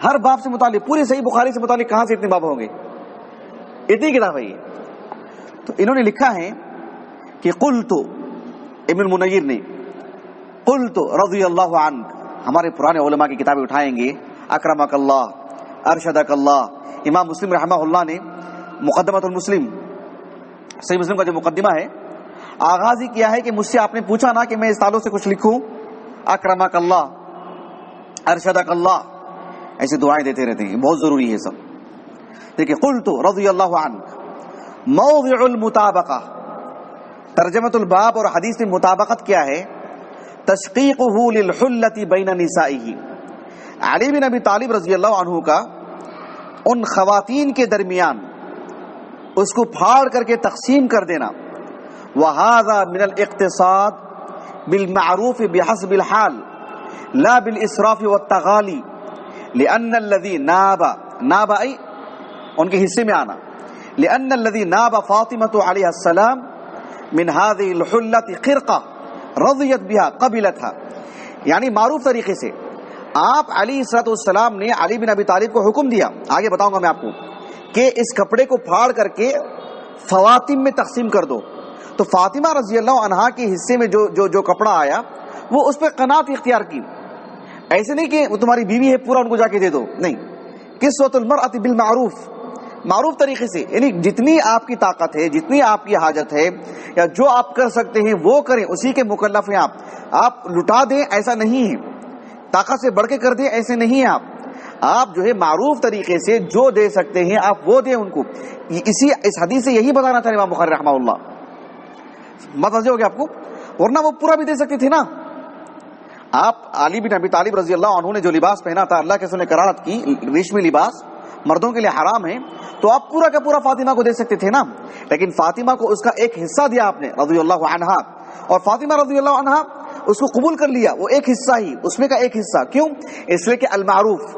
ہر باب سے متعلق، پوری صحیح بخاری سے متعلق کہاں سے اتنے باب ہوں گے، اتنی کتاب ہے یہ۔ تو انہوں نے لکھا ہے کہ قلت، ابن المنیر نے، قلت رضی اللہ عنہ، ہمارے پرانے علماء کی کتابیں اٹھائیں گے، اکرمک اللہ، ارشدک اللہ، امام مسلم رحمہ اللہ نے مقدمۃ المسلم، صحیح مسلم کا جو مقدمہ ہے، آغاز ہی کیا ہے کہ مجھ سے آپ نے پوچھا نا کہ میں اس تعلق سے کچھ لکھوں، اکرمک اللہ، ارشدک اللہ، ایسی دعائیں دیتے رہتے ہیں، بہت ضروری ہے سب۔ دیکھیں، قلت رضی اللہ عنہ، موضع المطابقہ، ترجمۃ الباب اور حدیث میں مطابقت کیا ہے، تشقیقہ للحلۃ بین نسائہ، علی بن ابی طالب رضی اللہ عنہ کا ان خواتین کے درمیان اس کو پھاڑ کر کے تقسیم کر دینا، وهذا من الاقتصاد بالمعروف بحسب الحال لا بالاسراف والتغالی لان الذي ناب ای ان کے حصے میں آنا، لان الذي ناب فاطمة علیہ السلام من هذه الحلة خرقہ رضیت بها قبلتها، یعنی معروف طریقے سے آپ علی صلی السلام نے علی بن ابی طالب کو حکم دیا، آگے بتاؤں گا میں آپ کو، کہ اس کپڑے کو پھاڑ کر کے خواتین میں تقسیم کر دو. تو فاطمہ رضی اللہ عنہا کے حصے میں جو کپڑا آیا وہ اس پہ قناعت اختیار کی. ایسے نہیں کہ وہ تمہاری بیوی ہے پورا ان کو جا کے دے دو، نہیں. کسوۃ المرأۃ بالمعروف، معروف طریقے سے، یعنی جتنی آپ کی طاقت ہے، جتنی آپ کی حاجت ہے، یا جو آپ کر سکتے ہیں وہ کریں، اسی کے مکلف ہیں آپ لٹا دیں ایسا نہیں ہے، طاقت سے بڑھ کے کر دیں ایسے نہیں ہیں آپ جو ہے معروف طریقے سے جو دے سکتے ہیں آپ وہ دیں ان کو. اس حدیث سے یہی بتانا تھا امام بخاری رحمہ اللہ. مطلب ہو گیا آپ کو، ورنہ وہ پورا بھی دے سکتے تھے نا. آپ علی بن ابی طالب رضی اللہ عنہ نے جو لباس پہنا تھا، اللہ کے رسول نے کراہت کی، ریشمی لباس مردوں کے لیے حرام ہے، تو آپ پورا کا پورا فاطمہ کو دے سکتے تھے نا. لیکن فاطمہ کو اس کا ایک حصہ دیا آپ نے رضی اللہ عنہا، اور فاطمہ رضی اللہ عنہا اس کو قبول کر لیا، وہ ایک حصہ ہی، اس میں کا ایک حصہ. کیوں؟ اس لیے کہ المعروف،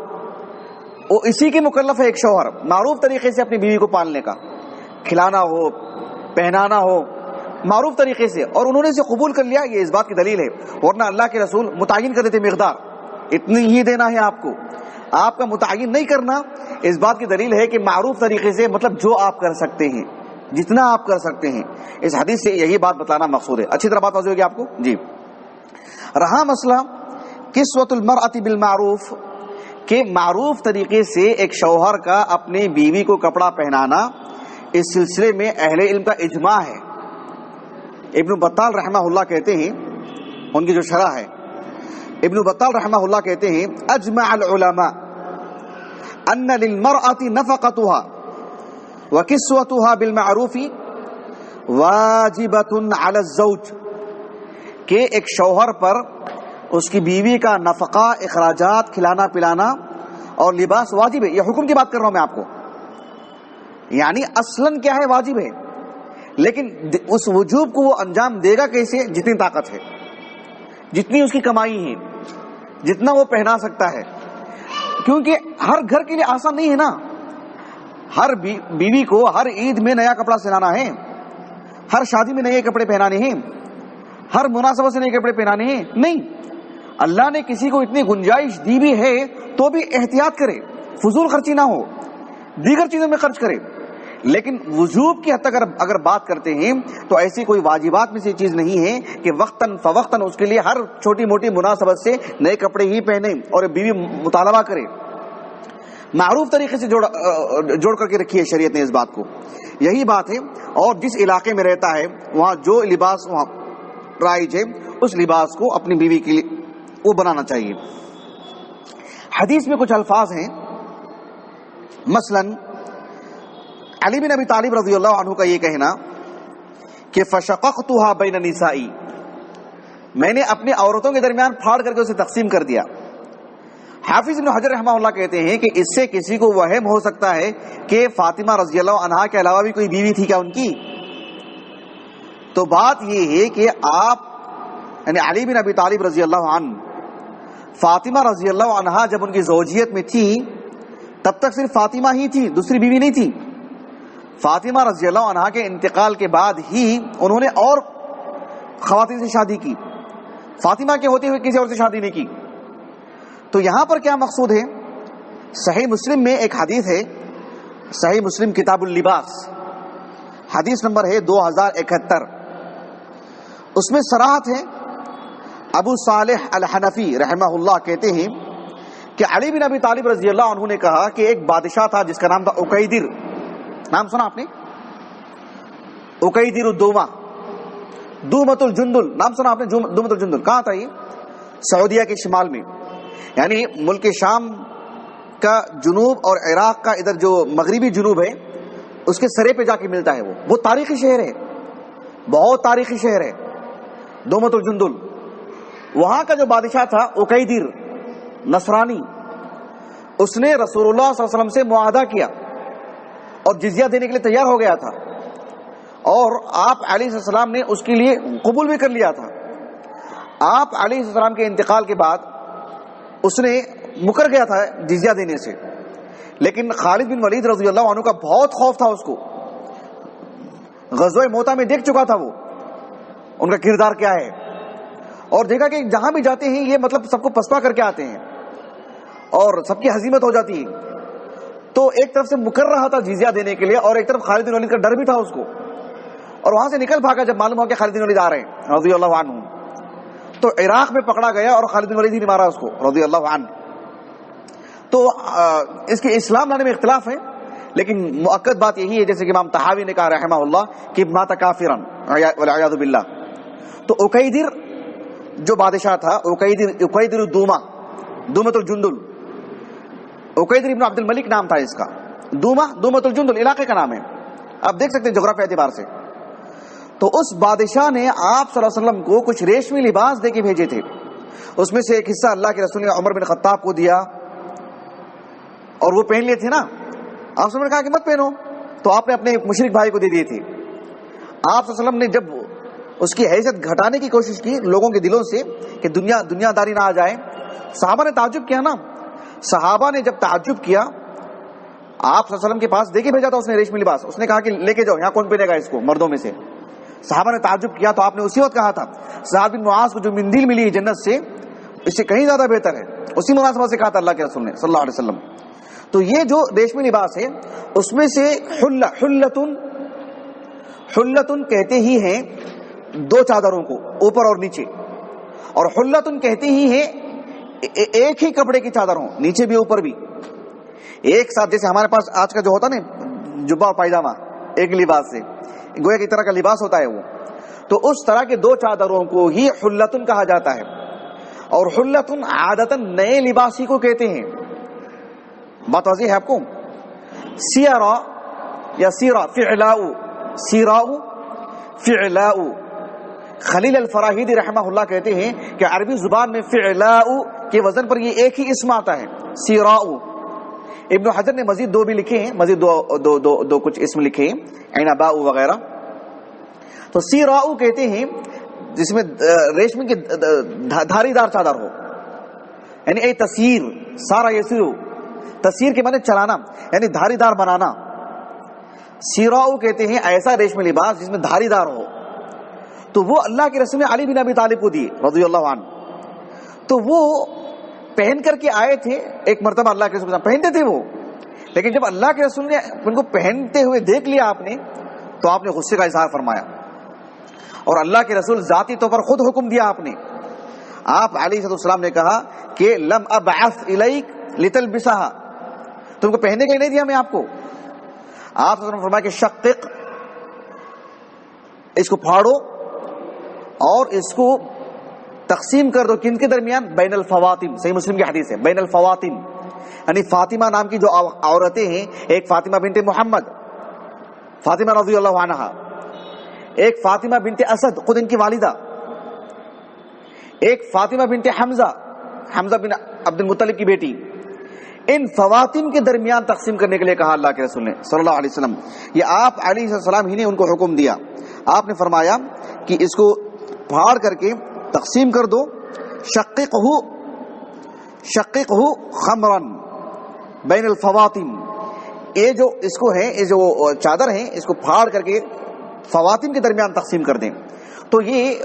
وہ اسی کے مکلف ہے ایک شوہر، معروف طریقے سے اپنی بیوی کو پالنے کا، کھلانا ہو، پہنانا ہو، معروف طریقے سے. اور انہوں نے اسے قبول کر لیا، یہ اس بات کی دلیل ہے. ورنہ اللہ کے رسول متعین کر دیتے مقدار، اتنی ہی دینا ہے آپ کو. آپ کا متعین نہیں کرنا اس بات کی دلیل ہے کہ معروف طریقے سے مطلب جو آپ کر سکتے ہیں، جتنا آپ کر سکتے ہیں. اس حدیث سے یہی بات بتانا مقصود ہے. اچھی طرح بات واضح ہوگی آپ کو جی. رہا مسئلہ کسوۃ المرأۃ بالمعروف، کہ معروف طریقے سے ایک شوہر کا اپنی بیوی کو کپڑا پہنانا، اس سلسلے میں اہل علم کا اجماع ہے. ابن بطال رحمہ اللہ کہتے ہیں، ان کی جو شرح ہے، ابن بطال رحمہ اللہ کہتے ہیں اجمع العلماء ان للمرأة نفقتها وكسوتها بالمعروف واجبۃ علی الزوج، کہ ایک شوہر پر اس کی بیوی کا نفقہ، اخراجات، کھلانا پلانا اور لباس واجب ہے. یہ حکم کی بات کر رہا ہوں میں آپ کو، یعنی اصلاً کیا ہے، واجب ہے. لیکن اس وجوب کو وہ انجام دے گا کیسے؟ جتنی طاقت ہے، جتنی اس کی کمائی ہے، جتنا وہ پہنا سکتا ہے. کیونکہ ہر گھر کے لیے آسان نہیں ہے نا، ہر بیوی کو ہر عید میں نیا کپڑا سلانا ہے، ہر شادی میں نئے کپڑے پہنانے ہیں، ہر مناسبت سے نئے کپڑے پہنانے ہیں. نہیں، اللہ نے کسی کو اتنی گنجائش دی بھی ہے تو بھی احتیاط کرے، فضول خرچی نہ ہو، دیگر چیزوں میں خرچ کرے. لیکن وجوب کی حد تک اگر بات کرتے ہیں تو ایسی کوئی واجبات میں سے چیز نہیں ہے کہ وقتاً فوقتاً اس کے لیے ہر چھوٹی موٹی مناسبت سے نئے کپڑے ہی پہنے اور بیوی مطالبہ کرے. معروف طریقے سے جوڑ کر کے رکھی ہے شریعت نے اس بات کو. یہی بات ہے. اور جس علاقے میں رہتا ہے وہاں جو لباس وہاں رائج ہے اس لباس کو اپنی بیوی کے لیے وہ بنانا چاہیے. حدیث میں کچھ الفاظ ہیں، مثلاً علی بن ابی طالب رضی اللہ عنہ کا یہ کہنا کہ فشققتها بین نسائی، میں نے اپنی عورتوں کے درمیان پھاڑ کر کے اسے تقسیم کر دیا. حافظ ابن حجر رحمہ اللہ کہتے ہیں کہ اس سے کسی کو وہم ہو سکتا ہے کہ فاطمہ رضی اللہ عنہا کے علاوہ بھی کوئی بیوی تھی کیا ان کی. تو بات یہ ہے کہ آپ یعنی علی بن ابی طالب رضی اللہ عنہ فاطمہ رضی اللہ عنہا جب ان کی زوجیت میں تھی تب تک صرف فاطمہ ہی تھی، دوسری بیوی نہیں تھی. فاطمہ رضی اللہ عنہا کے انتقال کے بعد ہی انہوں نے اور خواتین سے شادی کی، فاطمہ کے ہوتے ہوئے کسی اور سے شادی نہیں کی. تو یہاں پر کیا مقصود ہے؟ صحیح مسلم میں ایک حدیث ہے، صحیح مسلم کتاب اللباس، حدیث نمبر ہے 2071. اس میں صراحت ہے، ابو صالح الحنفی رحمہ اللہ کہتے ہیں کہ علی بن ابی طالب رضی اللہ عنہ نے کہا کہ ایک بادشاہ تھا جس کا نام تھا عقیدر. نام سنا آپ نے؟ عقیدر الدومہ، دومۃ الجندل، نام سنا آپ نے؟ دومۃ الجندل کہاں تھا؟ یہ سعودیہ کے شمال میں، یعنی ملک شام کا جنوب اور عراق کا ادھر جو مغربی جنوب ہے اس کے سرے پہ جا کے ملتا ہے. وہ تاریخی شہر ہے، بہت تاریخی شہر ہے دومۃ الجندل. وہاں کا جو بادشاہ تھا عقیدر نصرانی، اس نے رسول اللہ صلی اللہ علیہ وسلم سے معاہدہ کیا اور جزیہ دینے کے لیے تیار ہو گیا تھا. اور آپ علیہ السلام نے اس کے لیے قبول بھی کر لیا تھا. آپ علیہ السلام کے انتقال کے بعد اس نے مکر گیا تھا جزیہ دینے سے, لیکن خالد بن ولید رضی اللہ عنہ کا بہت خوف تھا اس کو. غزوہ موتہ میں دیکھ چکا تھا وہ ان کا کردار کیا ہے, اور دیکھا کہ جہاں بھی جاتے ہیں یہ مطلب سب کو پسپا کر کے آتے ہیں اور سب کی ہزیمت ہو جاتی ہے. تو ایک طرف سے مکر رہا تھا جزیہ دینے کے لیے, اور ایک طرف خالد بن ولید کا ڈر بھی تھا اس کو, اور وہاں سے نکل بھاگا جب معلوم ہوا کہ خالد بن ولید آ رہے ہیں رضی اللہ عنہ. تو عراق میں پکڑا گیا اور خالد بن ولید ہی نے مارا اس کو رضی اللہ عنہ. تو اس کے اسلام لانے میں اختلاف ہے, لیکن مؤکد بات یہی ہے جیسے کہ امام طحاوی نے کہا رحمہ اللہ کہ مات کافرا والعیاذ باللہ. تو عقیدر جو بادشاہ تھا, عقیدر دومۃ الجندل, عقیدر ابن عبد الملک نام تھا اس کا. دومۃ الجندل علاقے کا نام ہے, آپ دیکھ سکتے ہیں جغرافیہ اعتبار سے. تو اس بادشاہ نے آپ صلی اللہ علیہ وسلم کو کچھ ریشمی لباس دے کے بھیجے تھے. اس میں سے ایک حصہ اللہ کے رسول نے عمر بن خطاب کو دیا, اور وہ پہن لیے تھے نا. آپ صلی اللہ علیہ وسلم نے کہا کہ مت پہنو, تو آپ نے اپنے مشرک بھائی کو دے دیے تھے. آپ صلی اللہ علیہ وسلم نے جب اس کی حیثیت گھٹانے کی کوشش کی لوگوں کے دلوں سے کہ دنیا داری نہ آ جائے, صحابہ نے تعجب کیا نا. صحابہ نے جب تعجب کیا, آپ صلی اللہ علیہ وسلم کے پاس دے کے بھیجا تھا اس نے ریشمی لباس, اس نے کہا کہ لے کے جاؤ, یہاں کون پہنے گا اس کو مردوں میں سے. صحابہ نے تعجب کیا, تو آپ نے اسی وقت کہا تھا سعد بن معاذ کو جو مندیل ملی ہے جنت سے, اس سے کہیں زیادہ بہتر ہے. اسی مناسبت سے کہا تھا اللہ کے رسول نے صلی اللہ علیہ وسلم. تو یہ جو ریشمی لباس ہے اس میں سے حلتن کہتے ہی ہیں دو چادروں کو اوپر اور نیچے, اور حلتن کہتے ہی ہیں ایک ہی کپڑے کی چادر ہوں نیچے بھی اوپر بھی ایک ساتھ. جیسے ہمارے پاس آج کا جو ہوتا نا جبہ اور پائجامہ ایک لباس سے, گویا کی طرح کا لباس ہوتا ہے وہ, تو اس طرح کے دو چادروں کو ہی حلتن کہا جاتا ہے. اور حلتن عادتاً نئے لباس ہی کو کہتے ہیں. بات واضح ہے آپ کو. سیرا یا سیرا فعلاء خلیل الفراہیدی رحمہ اللہ کہتے ہیں کہ عربی زبان میں فعلاء کے وزن پر یہ ایک ہی اسم آتا ہے, سیراء. ابن حجر نے مزید دو بھی لکھے ہیں, مزید دو کچھ اسم لکھے ہیں, عنباء وغیرہ. تو سیراء کہتے ہیں جس میں ریشمی کی دھاری دار چادر ہو, یعنی اے تسیر سارا یسیرو, تسیر کے معنی چلانا یعنی دھاری دار بنانا. سیراء کہتے ہیں ایسا ریشمی لباس جس میں دھاری دار ہو. تو وہ اللہ کے رسول نے علی بن ابی طالب کو دیے رضی اللہ عنہ. تو وہ پہن کر کے آئے تھے, ایک مرتبہ اللہ کے رسول پہنتے تھے وہ, لیکن جب اللہ کے رسول نے ان کو پہنتے ہوئے دیکھ لیا آپ نے, تو آپ نے غصے کا اظہار فرمایا, اور اللہ کے رسول ذاتی طور پر خود حکم دیا آپ نے. آپ علیہ السلام نے کہا کہ لم ابعث الیک لتلبسها, تم کو پہننے کے لیے نہیں دیا میں آپ کو. آپ نے فرمایا کہ شقق, اس کو پھاڑو اور اس کو تقسیم کر دو. کن کے درمیان؟ بین الفواتم, صحیح مسلم کی حدیث ہے, بین الفواتم یعنی فاطمہ نام کی جو عورتیں ہیں, ایک فاطمہ بنت محمد فاطمہ رضی اللہ عنہا, ایک فاطمہ بنت اسد خود ان کی والدہ, ایک فاطمہ بنت حمزہ بن عبد المطلب کی بیٹی. ان خواتین کے درمیان تقسیم کرنے کے لیے کہا اللہ کے رسول نے صلی اللہ علیہ وسلم. یہ آپ علیہ السلام ہی نے ان کو حکم دیا. آپ نے فرمایا کہ اس کو پھاڑ کر کے تقسیم کر دو. شققہ خمرا بین الفواتین, یہ جو اس کو ہے, یہ جو چادر ہیں اس کو پھاڑ کر کے خواتین کے درمیان تقسیم کر دیں. تو یہ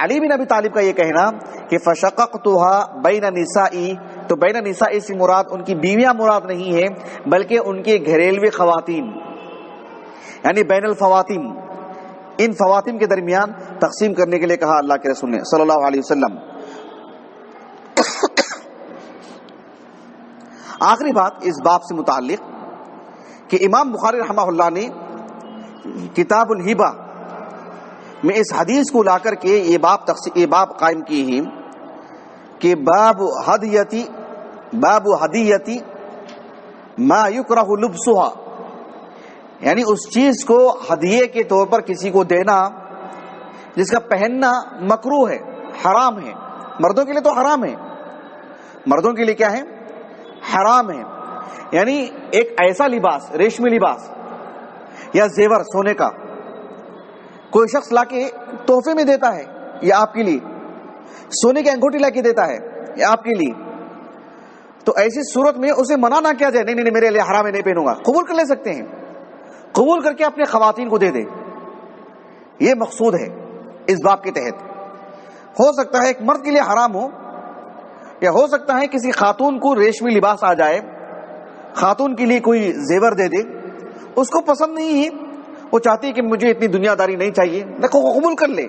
علی بن ابی طالب کا یہ کہنا کہ فشققتها بین نسائی, تو بین نسائی سے مراد ان کی بیویاں مراد نہیں ہے, بلکہ ان کے گھریلوی خواتین, یعنی بین الفواتین, ان خواتین کے درمیان تقسیم کرنے کے لیے کہا اللہ کے رسول نے صلی اللہ علیہ وسلم. آخری بات اس باب سے متعلق کہ امام بخاری رحمہ اللہ نے کتاب الہبہ میں اس حدیث کو لا کر کے یہ باب قائم کی ہے کہ باب ہدیتی ما یکرہ لبسها, یعنی اس چیز کو ہدیے کے طور پر کسی کو دینا جس کا پہننا مکروہ ہے, حرام ہے. مردوں کے لیے تو حرام ہے, مردوں کے لیے کیا ہے؟ حرام ہے. یعنی ایک ایسا لباس, ریشمی لباس یا زیور سونے کا کوئی شخص لا کے تحفے میں دیتا ہے یہ آپ کے لیے، سونے کی انگوٹھی لا کے دیتا ہے یہ آپ کے لیے، تو ایسی صورت میں اسے منع نہ کیا جائے، نہیں نہیں میرے لیے حرام ہے نہیں پہنوں گا، قبول کر لے سکتے ہیں، قبول کر کے اپنے خواتین کو دے دے، یہ مقصود ہے اس باب کے تحت۔ ہو سکتا ہے ایک مرد کے لیے حرام ہو، یا ہو سکتا ہے کسی خاتون کو ریشمی لباس آ جائے، خاتون کے لیے کوئی زیور دے دے، اس کو پسند نہیں ہے، وہ چاہتی ہے کہ مجھے اتنی دنیا داری نہیں چاہیے، دیکھو وہ قبول کر لے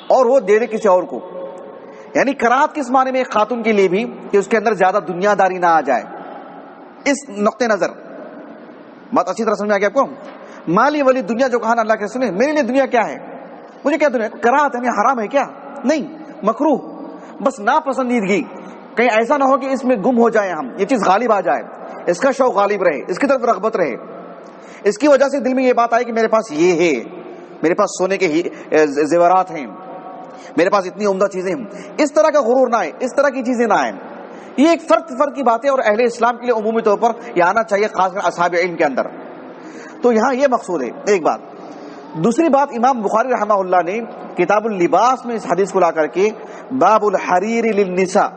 اور وہ دے دے کسی اور کو۔ یعنی کراہت کس معنی میں ایک خاتون کے لیے بھی کہ اس کے اندر زیادہ دنیا داری نہ آ جائے، اس نقطۂ نظر بات اچھی طرح سمجھ میں آ گیا آپ کو۔ مالی ولی دنیا جو کہا نا اللہ کے رسول نے، میرے لیے دنیا کیا ہے، مجھے کیا دنیا، کراہت ہے حرام ہے کیا، نہیں، مکروہ، بس ناپسندیدگی، کہیں ایسا نہ ہو کہ اس میں گم ہو جائے ہم، یہ چیز غالب آ جائے، اس کا شوق غالب رہے، اس کی طرف رغبت رہے، اس کی وجہ سے دل میں یہ بات آئے کہ میرے پاس یہ ہے، میرے پاس سونے کے زیورات ہیں، میرے پاس اتنی عمدہ چیزیں ہیں، اس طرح کا غرور نہ آئے، اس طرح کی چیزیں نہ آئیں۔ یہ ایک فرق کی بات ہے اور اہل اسلام کے لیے عمومی طور پر یہ آنا چاہیے، خاص کر اصحاب علم کے اندر۔ تو یہاں یہ مقصود ہے ایک بات۔ دوسری بات، امام بخاری رحمہ اللہ نے کتاب اللباس میں اس حدیث کو لا کر کے باب الحریر للنساء،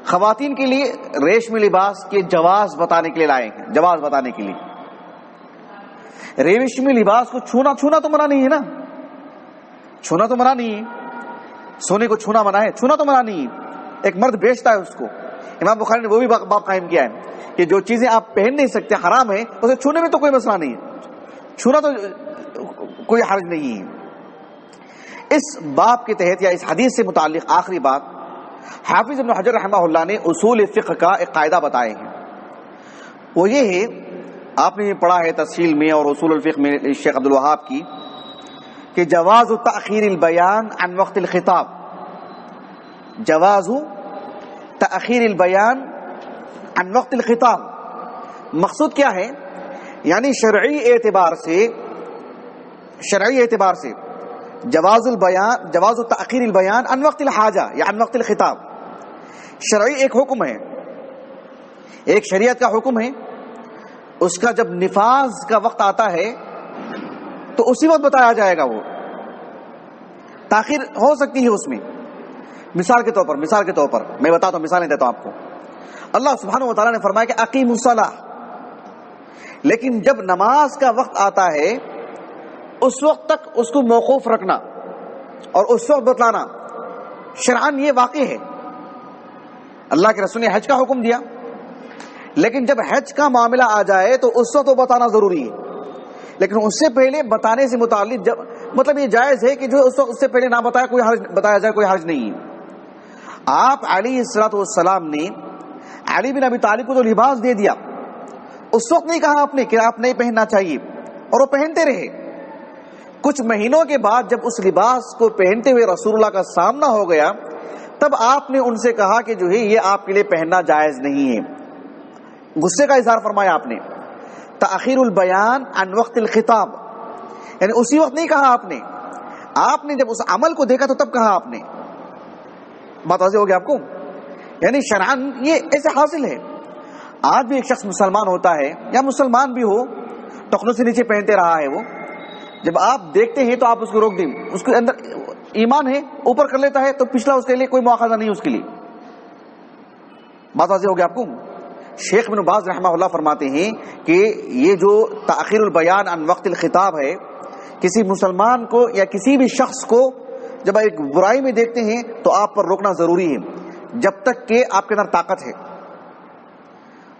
خواتین کے لیے ریشمی لباس کے جواز بتانے کے لیے لائے ہیں، جواز بتانے کے لیے۔ ریشمی لباس کو چھونا تو منع نہیں ہے نا، چھونا تو منع نہیں ہے، سونے کو چھونا منع ہے، چھونا تو منع نہیں ہے، ایک مرد بیچتا ہے اس کو، امام بخاری نے وہ بھی باب قائم کیا ہے کہ جو چیزیں آپ پہن نہیں سکتے حرام ہے، اسے چھونے میں تو کوئی مسئلہ نہیں ہے، چھونا تو کوئی حرج نہیں ہے۔ اس باب کے تحت یا اس حدیث سے متعلق آخری بات، حافظ ابن حجر رحمہ اللہ نے اصول فقہ کا ایک قاعدہ بتائے ہیں، وہ یہ ہے، آپ نے یہ پڑھا ہے تفصیل میں اور اصول الفقہ میں شیخ عبد الوہاب کی، کہ جواز تأخیر البیان عن وقت الخطاب، جواز تأخیر البیان عن وقت الخطاب، مقصود کیا ہے، یعنی شرعی اعتبار سے جواز تأخیر البیان عن وقت الحاجہ یا عن وقت الخطاب، شرعی ایک حکم ہے، ایک شریعت کا حکم ہے، اس کا جب نفاذ کا وقت آتا ہے تو اسی وقت بتایا جائے گا، وہ تاخیر ہو سکتی ہے اس میں۔ مثال کے طور پر میں بتاتا ہوں، مثالیں دیتا ہوں آپ کو۔ اللہ سبحانہ و تعالیٰ نے فرمایا کہ اقیموا الصلاۃ، لیکن جب نماز کا وقت آتا ہے اس وقت تک اس کو موقوف رکھنا اور اس وقت بتلانا شرعاً یہ واقع ہے۔ اللہ کے رسول نے حج کا حکم دیا، لیکن جب حج کا معاملہ آ جائے تو اس وقت وہ بتانا ضروری ہے، لیکن اس سے پہلے بتانے سے متعلق مطلب یہ جائز ہے کہ جو اس وقت اس سے پہلے نہ بتایا جائے کوئی حرج نہیں ہے۔ آپ علیہ الصلوۃ والسلام نے علی بن ابی طالب کو تو لباس دے دیا، اس وقت نہیں کہا آپ نے کہ آپ نہیں پہننا چاہیے، اور وہ پہنتے رہے۔ کچھ مہینوں کے بعد جب اس لباس کو پہنتے ہوئے رسول اللہ کا سامنا ہو گیا، تب آپ نے ان سے کہا کہ جو ہے یہ آپ کے لیے پہننا جائز نہیں ہے، غصے کا اظہار فرمایا آپ نے۔ تأخیر البیان عن وقت الخطاب، یعنی اسی وقت نہیں کہا آپ نے جب اس عمل کو دیکھا تو تب کہا آپ نے۔ بات واضح ہو گیا آپ کو؟ یعنی شرعاً یہ ایسے حاصل ہے۔ آج بھی ایک شخص مسلمان ہوتا ہے یا مسلمان بھی ہو، ٹخنوں سے نیچے پہنتے رہا ہے، وہ جب آپ دیکھتے ہیں تو آپ اس کو روک دیں، اس کے اندر ایمان ہے، اوپر کر لیتا ہے تو پچھلا اس کے لیے کوئی مواخذہ نہیں اس کے لیے۔ بات واضح ہو گیا آپ کو؟ شیخ ابن باز رحمہ اللہ فرماتے ہیں کہ یہ جو تأخیر البیان عن وقت الخطاب ہے، کسی مسلمان کو یا کسی بھی شخص کو جب ایک برائی میں دیکھتے ہیں تو آپ پر روکنا ضروری ہے، جب تک کہ آپ کے اندر طاقت ہے۔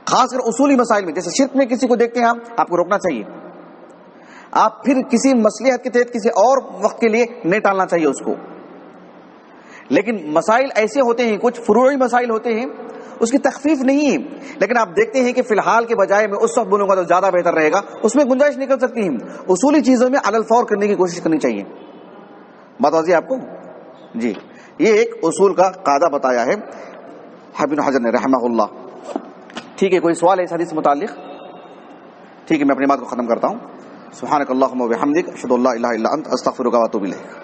خاص کر اصولی مسائل میں، جیسے شرک میں کسی کو دیکھتے ہیں آپ کو روکنا چاہیے، آپ پھر کسی مصلحت کے تحت کسی اور وقت کے لیے نہیں ٹالنا چاہیے اس کو۔ لیکن مسائل ایسے ہوتے ہیں، کچھ فروعی مسائل ہوتے ہیں، اس کی تخفیف نہیں ہے، لیکن آپ دیکھتے ہیں کہ فی الحال کے بجائے میں اس وقت بولوں گا تو زیادہ بہتر رہے گا، اس میں گنجائش نکل سکتی ہے۔ اصولی چیزوں میں علی الفور کرنے کی کوشش کرنی چاہیے۔ بات واضح آپ کو؟ جی، یہ ایک اصول کا قاعدہ بتایا ہے حافظ ابن حجر نے رحمہ اللہ۔ ٹھیک ہے، کوئی سوال ہے اس حدیث سے متعلق؟ ٹھیک ہے، میں اپنی بات کو ختم کرتا ہوں۔ سبحانک اللہم و بحمدک، اشہد ان لا الہ الا انت، استغفرک و اتوب الیک۔